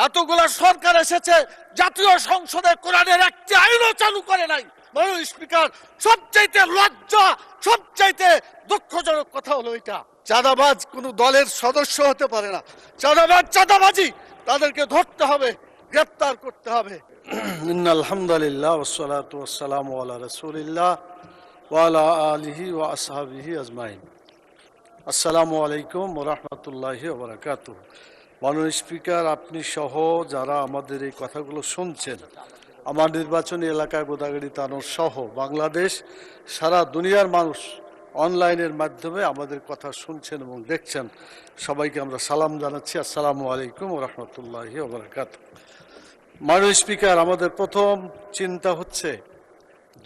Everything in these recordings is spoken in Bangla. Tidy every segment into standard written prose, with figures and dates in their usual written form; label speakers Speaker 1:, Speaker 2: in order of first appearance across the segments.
Speaker 1: এতগুলা সরকার এসেছে, জাতীয় সংসদে কোরআনের একটি আইনও চালু করে নাই। মাননীয় স্পিকার, সবচাইতে লজ্জা, সবচাইতে দুঃখজনক কথা হলো এটা। চাঁদাবাজ কোনো দলের সদস্য হতে পারে না। চাঁদাবাজ চাঁদাবাজি, তাদেরকে ধরতে হবে, গ্রেপ্তার করতে হবে। ইন্নাল হামদুলিল্লাহ ওয়াসসালাতু ওয়াসসালামু আলা রাসূলিল্লাহ ওয়া আলা আলিহি ওয়া আসহাবিহি আজমাইন। আসসালামু আলাইকুম ওয়া রাহমাতুল্লাহি ওয়া বারাকাতুহু। মাননীয় স্পিকার, আপনি সহ যারা আমাদের এই কথাগুলো শুনছেন, আমার নির্বাচনী এলাকায় গোদাগাড়ি তানোর সহ বাংলাদেশ, সারা দুনিয়ার মানুষ অনলাইনের মাধ্যমে আমাদের কথা শুনছেন এবং দেখছেন, সবাইকে আমরা সালাম জানাচ্ছি। আসসালামু আলাইকুম ওয়া রাহমাতুল্লাহি ওয়া বারাকাতুহু। মাননীয় স্পিকার, আমাদের প্রথম চিন্তা হচ্ছে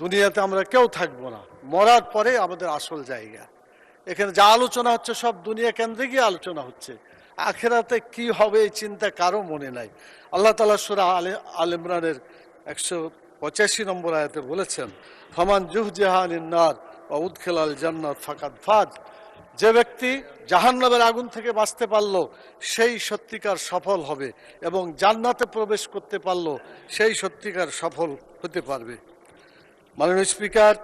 Speaker 1: দুনিয়াতে আমরা কেউ থাকবো না, মরার পরে আমাদের আসল জায়গা। এখানে যা আলোচনা হচ্ছে সব দুনিয়া কেন্দ্রিকই আলোচনা হচ্ছে। আখেরাতে কি হবে এই চিন্তা কারো মনে নাই। আল্লাহ তাআলা সূরা আলে ইমরানের 185 নম্বর আয়াতে বলেছেন, ফামান জুহজিহা আনিন নার ওয়া উদখিলাল জান্নাত ফাকাদ ফাজ। যে ব্যক্তি জাহান্নামের আগুন থেকে বাঁচতে পারল সেই সত্যিকার সফল হবে, এবং জান্নাতে প্রবেশ করতে পারল সেই সত্যিকার সফল হতে পারবে। মাননীয় স্পিকার,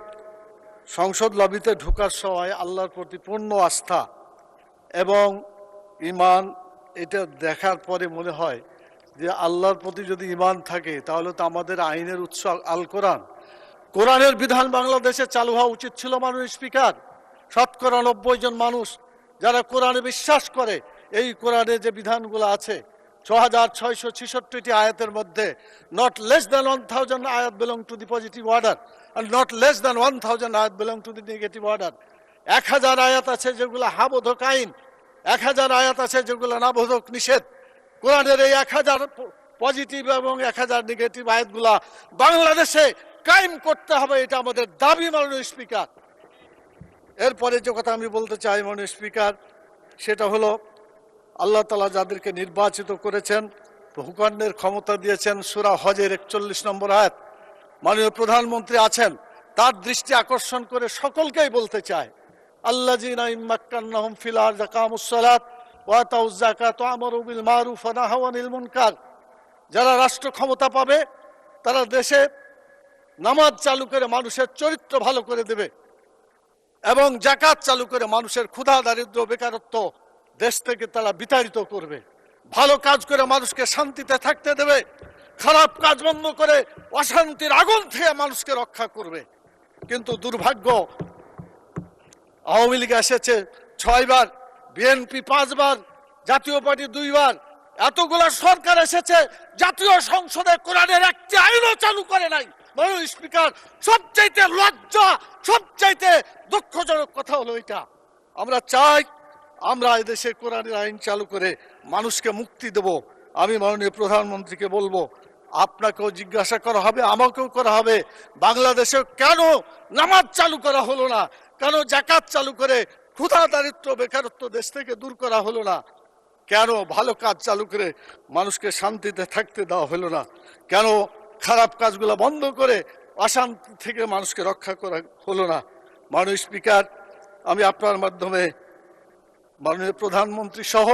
Speaker 1: সংসদ লবিতে ঢোকার সময় আল্লাহর প্রতি পূর্ণ আস্থা এবং ঈমান, এটা দেখার পরে মনে হয় যে আল্লাহর প্রতি যদি ঈমান থাকে তাহলে তো আমাদের আইনের উৎস আল কোরআন, কোরআনের বিধান বাংলাদেশে চালু হওয়া উচিত ছিল। মাননীয় স্পিকার, শতকরা 90 জন মানুষ যারা কোরআনে বিশ্বাস করে, এই কোরআনে যে বিধানগুলো আছে 6666টি আয়াতের মধ্যে নট লেস দ্যান 1000 আয়াত belong to the positive order and not less than 1000 আয়াত belong to the negative order। 1000 আয়াত আছে যেগুলো হাবোধক আইন, 1000 আয়াত আছে যেগুলো নাবোধক নিষেধ। কোরআনের এই 1000 পজিটিভ এবং 1000 নেগেটিভ আয়াতগুলা বাংলাদেশে কায়েম করতে হবে, এটা আমাদের দাবি। মাননীয় স্পিকার, এরপরে যে কথা আমি বলতে চাই মাননীয় স্পিকার, সেটা হলো আল্লাহ তাআলা যাদেরকে নির্বাচিত করেছেন, হুকুমের ক্ষমতা দিয়েছেন, সূরা হজের 41 নম্বর আয়াত, মাননীয় প্রধানমন্ত্রী আছেন, তার দৃষ্টি আকর্ষণ করে সকলকেই বলতে চায়, আল্লাযীনা ইম্মাক্কান্নাহুম ফিল আরদি আকামুস সালাত ওয়া আতাউয যাকাত ওয়া আমারু বিল মারুফ ওয়া নাহাউ আনিল মুনকার। যারা রাষ্ট্র ক্ষমতা পাবে তারা দেশে নামাজ চালু করে মানুষের চরিত্র ভালো করে দেবে, এবং যাকাত চালু করে মানুষের ক্ষুধা দারিদ্র্য বেকারত্ব দেশ থেকে তারা বিতাড়িত করবে। ভালো কাজ করে মানুষকে শান্তিতে থাকতে দেবে, খারাপ কাজ বন্ধ করে অশান্তির আগুন থেকে মানুষকে রক্ষা করবে। কিন্তু দুর্ভাগ্য, আওয়ামী লীগ এসেছে 6 বার, বিএনপি 5 বার, জাতীয় পার্টি 2 বার, এতগুলা সরকার এসেছে, জাতীয় সংসদে কোরআনের একটি আইনও চালু করে নাই। মাননীয় স্পিকার, সবচাইতে লজ্জা, সবচাইতে দুঃখজনক কথা হলো এটা। আমরা চাই আমরা এদেশে কোরআনের আইন চালু করে মানুষকে মুক্তি দেব। আমি মাননীয় প্রধানমন্ত্রীকে বলবো, আপনাকেও জিজ্ঞাসা করা হবে, আমাকেও করা হবে, বাংলাদেশে কেন নামাজ চালু করা হলো না, কেন যাকাত চালু করে ক্ষুধা দারিদ্র্য বেকারত্ব দেশ থেকে দূর করা হলো না, কেন ভালো কাজ চালু করে মানুষকে শান্তিতে থাকতে দেওয়া হলো না, কেন খারাপ কাজগুলো বন্ধ করে অশান্তি থেকে মানুষকে রক্ষা করা হলো না। মাননীয় স্পিকার, আমি আপনার মাধ্যমে মাননীয় প্রধানমন্ত্রী সহ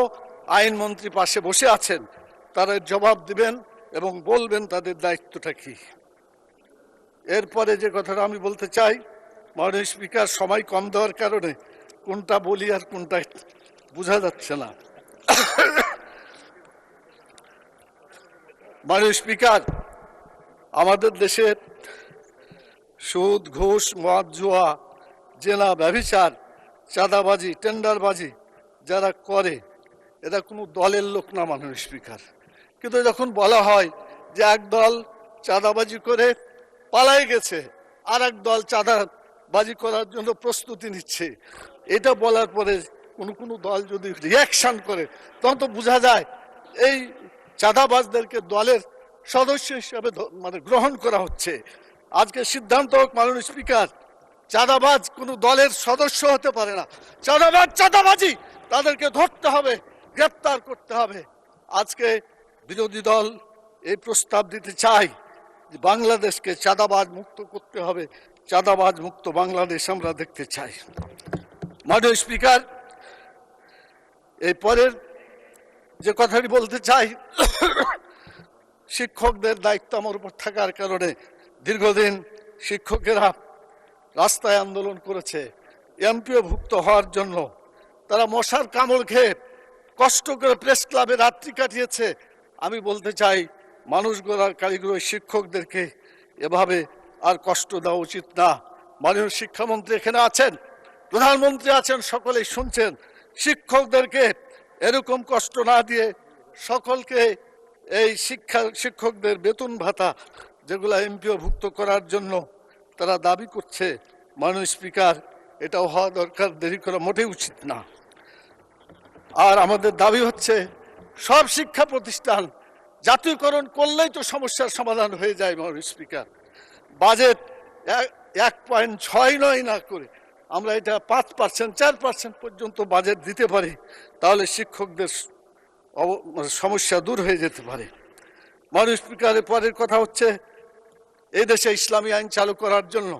Speaker 1: আইনমন্ত্রী পাশে বসে আছেন, তারা জবাব দিবেন এবং বলবেন তাদের দায়িত্বটা কি। এরপরে যে কথাটা আমি বলতে চাই, মাননীয় স্পিকার, সময় কম দেওয়ার কারণে কোনটা বলি আর কোনটা বোঝা যাচ্ছে না। মাননীয় স্পিকার, আমাদের দেশে সুদ, ঘুষ, মদ, জুয়া, জেনা, ব্যভিচার, চাঁদাবাজি, টেন্ডারবাজি যারা করে, এরা কোনো দলের লোক না মাননীয় স্পিকার। কিন্তু যখন বলা হয় যে এক দল চাঁদাবাজি করে পালাই গেছে, আর এক দল চাঁদাবাজি করার জন্য প্রস্তুতি নিচ্ছে, এটা বলার পরে কোনো দল যদি রিয়াকশন করে, তখন তো বোঝা যায় এই চাঁদাবাজদেরকে দলের সদস্য হিসাবে গ্রহণ করা হচ্ছে। আজকে সিদ্ধান্ত হোক মাননীয় স্পিকার, চাঁদাবাজ কোনো দলের সদস্য হতে পারে না। চাঁদাবাজ চাঁদাবাজি, তাদেরকে ধরতে হবে, গ্রেপ্তার করতে হবে। আজকে বিরোধী দল এই প্রস্তাব দিতে চায় যে বাংলাদেশকে চাঁদাবাজ মুক্ত করতে হবে, চাঁদাবাজ মুক্ত বাংলাদেশ আমরা দেখতে চাই। মাননীয় স্পিকার, এই পরের যে কথাটি বলতে চাই, শিক্ষকদের দায়িত্ব আমার উপর থাকার কারণে দীর্ঘদিন শিক্ষকেরা রাস্তায় আন্দোলন করেছে এমপিও ভুক্ত হওয়ার জন্য। তারা মশার কামড় খেয়ে কষ্ট করে প্রেস ক্লাবে রাত্রি কাটিয়েছে। আমি বলতে চাই, মানুষ গড়ার কারিগর শিক্ষকদেরকে এভাবে আর কষ্ট দেওয়া উচিত না। মাননীয় শিক্ষামন্ত্রী এখানে আছেন, প্রধানমন্ত্রী আছেন, সকলেই শুনছেন। শিক্ষকদেরকে এরকম কষ্ট না দিয়ে সকলকে এই শিক্ষকদের বেতন ভাতা যেগুলো এমপিও ভুক্ত করার জন্য তারা দাবি করছে, মাননীয় স্পিকার, এটাও হওয়া দরকার, দেরি করা মোটেই উচিত না। আর আমাদের দাবি হচ্ছে সব শিক্ষা প্রতিষ্ঠান জাতীয়করণ করলেই তো সমস্যার সমাধান হয়ে যায়। মাননীয় স্পিকার, বাজেট 1.6 না করে আমরা এটা 5%, 4% পর্যন্ত বাজেট দিতে পারি, তাহলে শিক্ষকদের সমস্যা দূর হয়ে যেতে পারে। মাননীয় স্পিকারের পরের কথা হচ্ছে, এই দেশে ইসলামী আইন চালু করার জন্য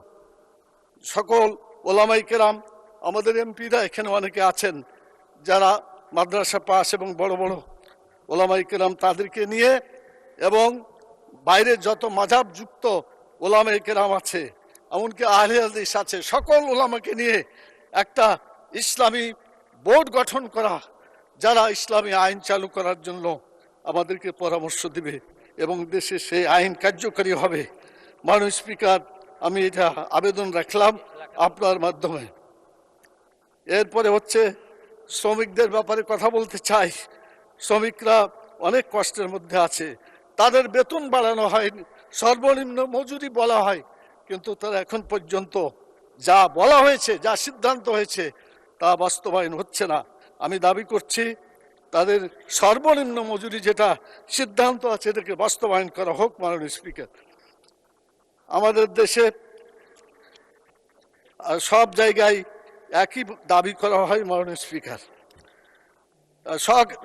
Speaker 1: সকল ওলামাই কেরাম, আমাদের এমপিরা এখানে অনেকে আছেন যারা মাদ্রাসা পাস এবং বড় বড় ওলামাই কেরাম, তাদেরকে নিয়ে এবং বাইরে যত মাযহাব যুক্ত ওলামাই কেরাম আছে, এমনকি আহলে হাদিস আছে, সকল ওলামাকে নিয়ে একটা ইসলামী বোর্ড গঠন করা, যারা ইসলামী আইন চালু করার জন্য আমাদেরকে পরামর্শ দিবে এবং দেশে সেই আইন কার্যকরী হবে। মাননীয় স্পিকার, আমি এটা আবেদন রাখলাম আপনার মাধ্যমে। এরপরে হচ্ছে শ্রমিকদের ব্যাপারে কথা বলতে চাই। শ্রমিকরা অনেক কষ্টের মধ্যে আছে, তাদের বেতন বাড়ানো হয়নি, সর্বনিম্ন মজুরি বলা হয়, কিন্তু তারা এখন পর্যন্ত যা বলা হয়েছে, যা সিদ্ধান্ত হয়েছে, তা বাস্তবায়ন হচ্ছে না। আমি দাবি করছি তাদের সর্বনিম্ন মজুরি যেটা সিদ্ধান্ত আছে এটাকে বাস্তবায়ন করা হোক। মাননীয় স্পিকার, আমাদের দেশে সব জায়গায় একই দাবি করা হয়। মাননীয় স্পিকার,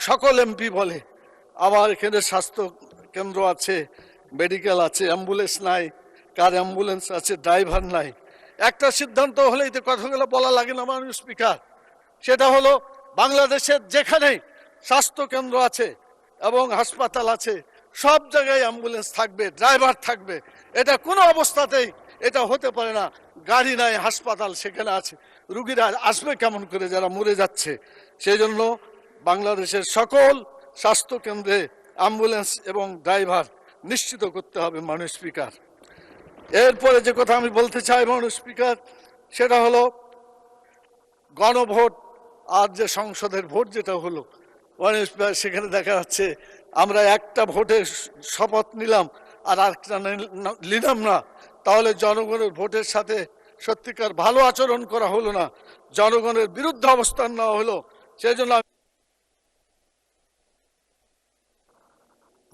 Speaker 1: সকল এমপি বলে আমার এখানে স্বাস্থ্য কেন্দ্র আছে, মেডিকেল আছে, অ্যাম্বুলেন্স নাই, কার অ্যাম্বুলেন্স আছে, ড্রাইভার নাই। একটা সিদ্ধান্ত হলে এই কথাগুলো বলা লাগে না। মাননীয় স্পিকার, সেটা হলো বাংলাদেশের যেখানেই স্বাস্থ্য কেন্দ্র আছে এবং হাসপাতাল আছে, সব জায়গায় অ্যাম্বুলেন্স থাকবে, ড্রাইভার থাকবে। এটা কোনো অবস্থাতেই এটা হতে পারে না। গাড়ি নাই, হাসপাতাল সেখানে আছে, রুগীরা আসবে কেমন করে যারা মরে যাচ্ছে? সেই জন্য বাংলাদেশের সকল স্বাস্থ্য কেন্দ্রে অ্যাম্বুলেন্স এবং ড্রাইভার নিশ্চিত করতে হবে। মাননীয় স্পিকার, এরপরে যে কথা আমি বলতে চাই মাননীয় স্পিকার, সেটা হলো গণভোট আর যে সংসদের ভোট যেটা হলো। মাননীয় স্পিকার, সেখানে দেখা যাচ্ছে আমরা একটা ভোটে শপথ নিলাম আর আরেকটা নিলাম না, তাহলে জনগণের ভোটের সাথে সত্যিকার ভালো আচরণ করা হলো না, জনগণের বিরুদ্ধে অবস্থান নেওয়া হলো। সেই জন্য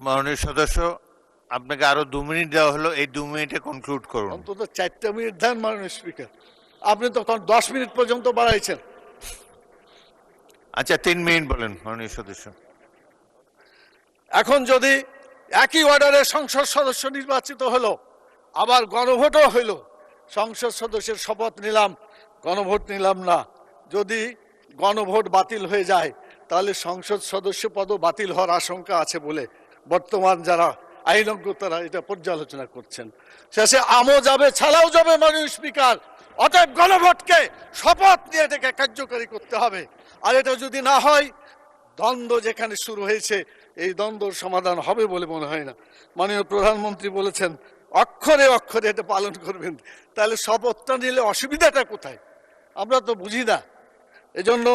Speaker 2: মাননীয় সদস্য, আপনাকে আরো 2 মিনিট দেওয়া হলো, এই 2 মিনিটে কনক্লুড করুন।
Speaker 1: অন্তত 4 মিনিট দেন মাননীয় স্পিকার, আপনি তখন 10 মিনিট পর্যন্ত বাড়াইছেন।
Speaker 2: আচ্ছা, 3 মিনিট বলেন মাননীয় সদস্য।
Speaker 1: এখন যদি একই অর্ডারে সংসদ সদস্য নির্বাচিত হলো, আবার গণভোটও হইল, সংসদ সদস্যের শপথ নিলাম, গণভোট নিলাম না, যদি গণভোট বাতিল হয়ে যায় তাহলে সংসদ সদস্য পদও বাতিল হওয়ার আশঙ্কা আছে বলে বর্তমান যারা আইনজ্ঞ তারা এটা পর্যালোচনা করছেন। শেষে আমও যাবে, ছাড়াও যাবে। মাননীয় স্পিকার, অতএব গণভোটকে শপথ নিয়ে এটাকে কার্যকরী করতে হবে। আর এটা যদি না হয়, দ্বন্দ্ব যেখানে শুরু হয়েছে এই দ্বন্দ্বর সমাধান হবে বলে মনে হয় না। মাননীয় প্রধানমন্ত্রী বলেছেন অক্ষরে অক্ষরে এটা পালন করবেন, তাহলে শপথটা নিলে অসুবিধাটা কোথায়? আমরা তো বুঝি না। এজন্য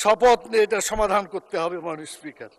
Speaker 1: শপথ নিয়ে এটা সমাধান করতে হবে। মাননীয় স্পিকার।